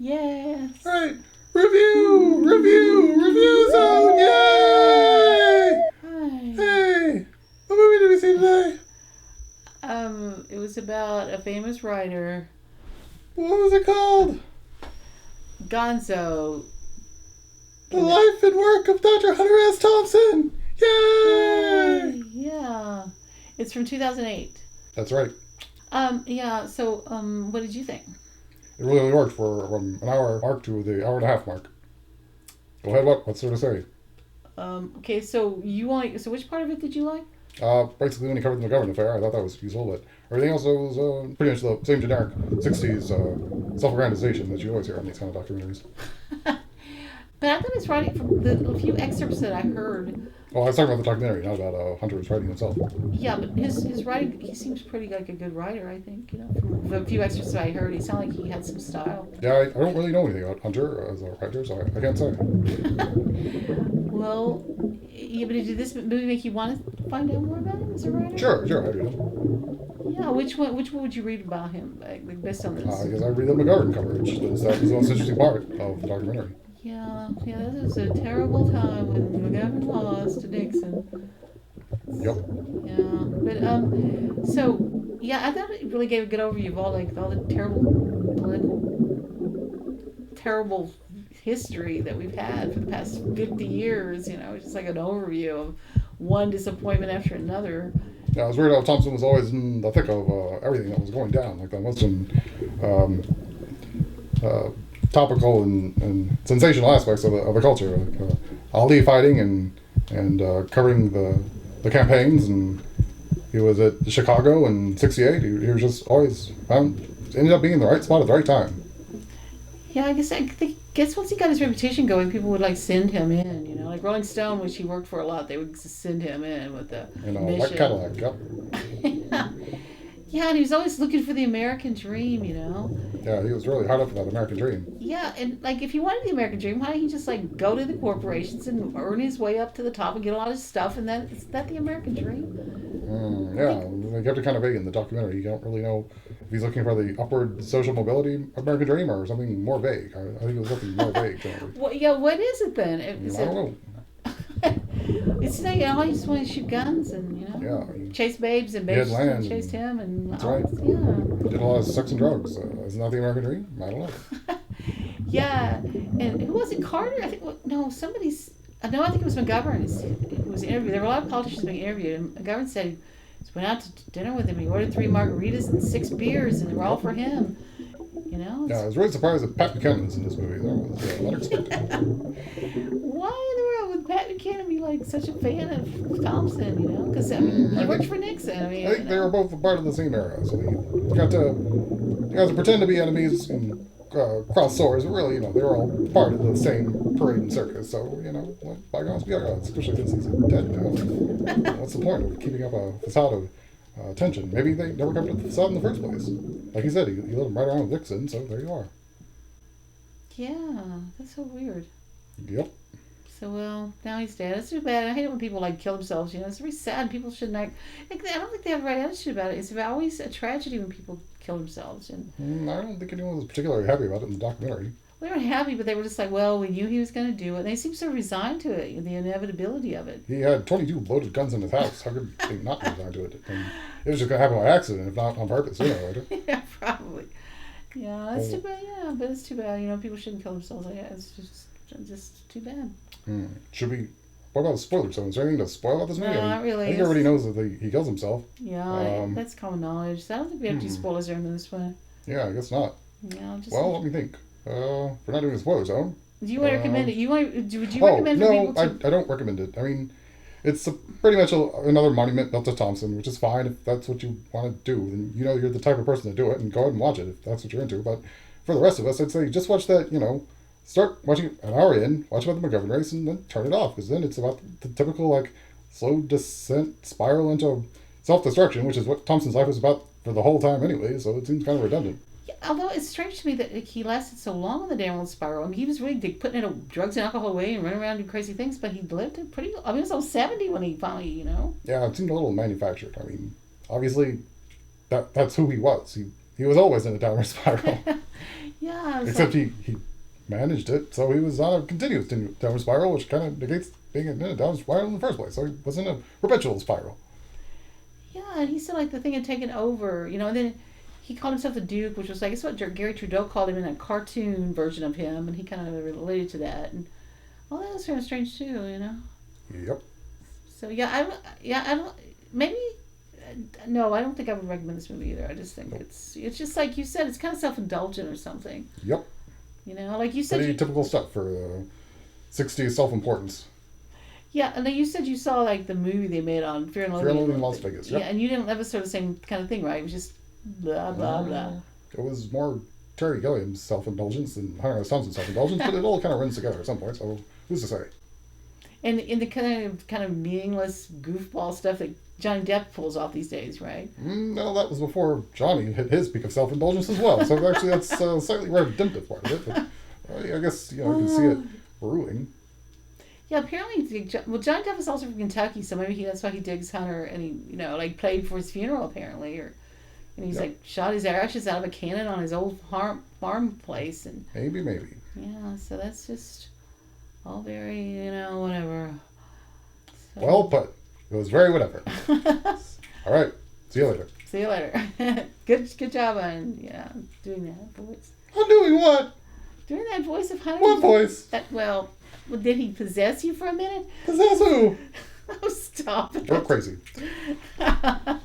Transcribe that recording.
Yes. All right. Review zone. Yay! Hi. Hey, what movie did we see today? It was about a famous writer, What was it called? Gonzo. The Life and Work of Dr. Hunter S. Thompson. Yay! Yeah. It's from 2008. That's right. Yeah, so, what did you think? It really worked from an hour mark to the hour and a half mark. Go ahead, what's there to say? Okay, so which part of it did you like? Basically, when he covered the McGovern affair, I thought that was useful, but everything else was pretty much the same generic 60s self-aggrandization that you always hear on these kind of documentaries. But I thought his writing, from the few excerpts that I heard. Oh, I was talking about the documentary, not about Hunter's writing himself. Yeah, but his writing, he seems pretty like a good writer, I think. From the few excerpts that I heard, he sounded like he had some style. Yeah, I don't really know anything about Hunter as a writer, so I can't say. Well, yeah, but did this movie make you want to find out more about him as a writer? Sure, I do know. Yeah, which one would you read about him, like based on this? I guess I read the McGovern coverage. That was the most interesting part of the documentary. Yeah, this was a terrible time when McGovern lost to Nixon. Yep. Yeah, but so yeah, I thought it really gave a good overview of all the terrible history that we've had for the past 50 years. Just like an overview of one disappointment after another. Yeah, I was worried how Thompson was always in the thick of everything that was going down, like that most topical and sensational aspects of the culture, like Ali fighting and covering the campaigns, and he was at Chicago in '68. He was just always ended up being in the right spot at the right time. Yeah, I guess once he got his reputation going, people would send him in. Like Rolling Stone, which he worked for a lot, they would send him in with the mission. White Cadillac, yep. Yeah, and he was always looking for the American dream, Yeah, he was really hard up for that American dream. Yeah, and if he wanted the American dream, why didn't he just go to the corporations and earn his way up to the top and get a lot of stuff, and then is that the American dream? Yeah, they kept it kind of vague in the documentary. You don't really know if he's looking for the upward social mobility American dream or something more vague. I think he was looking more vague. Well, yeah, what is it then? I don't know. It's all he just wanted to shoot guns and chase babes and babes chased him and that's right. Yeah. He did a lot of sex and drugs. Isn't that the American dream? I don't know. Yeah, and who was it? Carter? I think somebody's. No, I think it was McGovern. It was interviewed. There were a lot of politicians being interviewed, and McGovern said he went out to dinner with him. He ordered 3 margaritas and 6 beers, and they were all for him. Yeah, I was really surprised that Pat Buchanan was in this movie. That was unexpected. Why in the world would Pat Buchanan be such a fan of Thompson? Because he worked for Nixon. I think they were both a part of the same era, so you got to pretend to be enemies and cross swords. But really, they were all part of the same parade and circus. So bygones be bygones, especially since he's dead now. What's the point of keeping up a facade of tension? Maybe they never kept up the facade in the first place. Like you said, he let him right around with Nixon, so there you are. Yeah, that's so weird. Yep. So, well, now he's dead. It's too bad. I hate it when people kill themselves. It's very sad. People shouldn't act. I don't think they have the right attitude about it. It's always a tragedy when people kill themselves. And I don't think anyone was particularly happy about it in the documentary. They weren't happy, but they were just well, we knew he was going to do it. And they seemed so resigned to it, the inevitability of it. He had 22 loaded guns in his house. How could they not be resigned to it? And it was just going to happen by accident, if not on purpose, sooner or later. Yeah, probably. Yeah, that's too bad. Yeah, but it's too bad. People shouldn't kill themselves. It's just too bad. Should we? What about the spoiler zone? Is there anything to spoil about this movie? No, not really. I think everybody knows that he kills himself. Yeah, that's common knowledge. So I don't think we have to do spoilers in this one. Yeah, I guess not. Yeah, let me think. We're not doing a spoiler zone. Do you want to recommend it? Would you recommend for people to... I don't recommend it. I mean, it's pretty much another monument built to Thompson, which is fine if that's what you want to do. Then you're the type of person to do it, and go ahead and watch it if that's what you're into. But for the rest of us, I'd say just watch that. Start watching it an hour in, watch about the McGovern race, and then turn it off, because then it's about the typical slow descent spiral into self-destruction, which is what Thompson's life was about for the whole time anyway. So it seems kind of redundant. Yeah, although it's strange to me that he lasted so long on the downward spiral. I mean, he was really putting drugs and alcohol away and running around doing crazy things, but he lived he was almost 70 when he finally, Yeah, it seemed a little manufactured. I mean, obviously, that's who he was. He was always in a downward spiral. Yeah, it was Except like, he managed it, so he was on a continuous downward spiral, which kind of negates being in a downward spiral in the first place. So he was in a perpetual spiral. yeah, and he said like the thing had taken over, and then he called himself the Duke, which was like it's what Gary Trudeau called him in a cartoon version of him, and he kind of related to that, and all that was kind of strange too. Yep. So I don't maybe. No, I don't think I would recommend this movie either. I just think Nope. it's just like you said, it's kind of self indulgent or something. Yep. Like you said, Pretty typical stuff for 60s self-importance. yeah, and then you said you saw like the movie they made on Fear and Fear and Loathing in Loathing. Las Vegas. Yep. Yeah, and you didn't ever sort of the same kind of thing, right? It was just blah blah blah. It was more Terry Gilliam's self-indulgence than Hunter S. Thompson's self-indulgence, but it all kind of runs together at some point. So who's to say? And in the kind of meaningless goofball stuff that Johnny Depp pulls off these days, right? No, that was before Johnny hit his peak of self-indulgence as well. So actually, that's a slightly redemptive part of it. But I guess you can see it brewing. Yeah, apparently, Johnny Depp is also from Kentucky, so maybe that's why he digs Hunter, and he, like played for his funeral apparently, and he's Yep. like shot his ashes out of a cannon on his old farm place, and Maybe. yeah, so that's just all very, whatever. So, Well put. It was very whatever. All right. See you later. see you later. Good job on doing that voice. I'm doing what? Doing that voice of Hunter. What voice? Well, did he possess you for a minute? Possess who? Oh, stop it. You're crazy. Oh,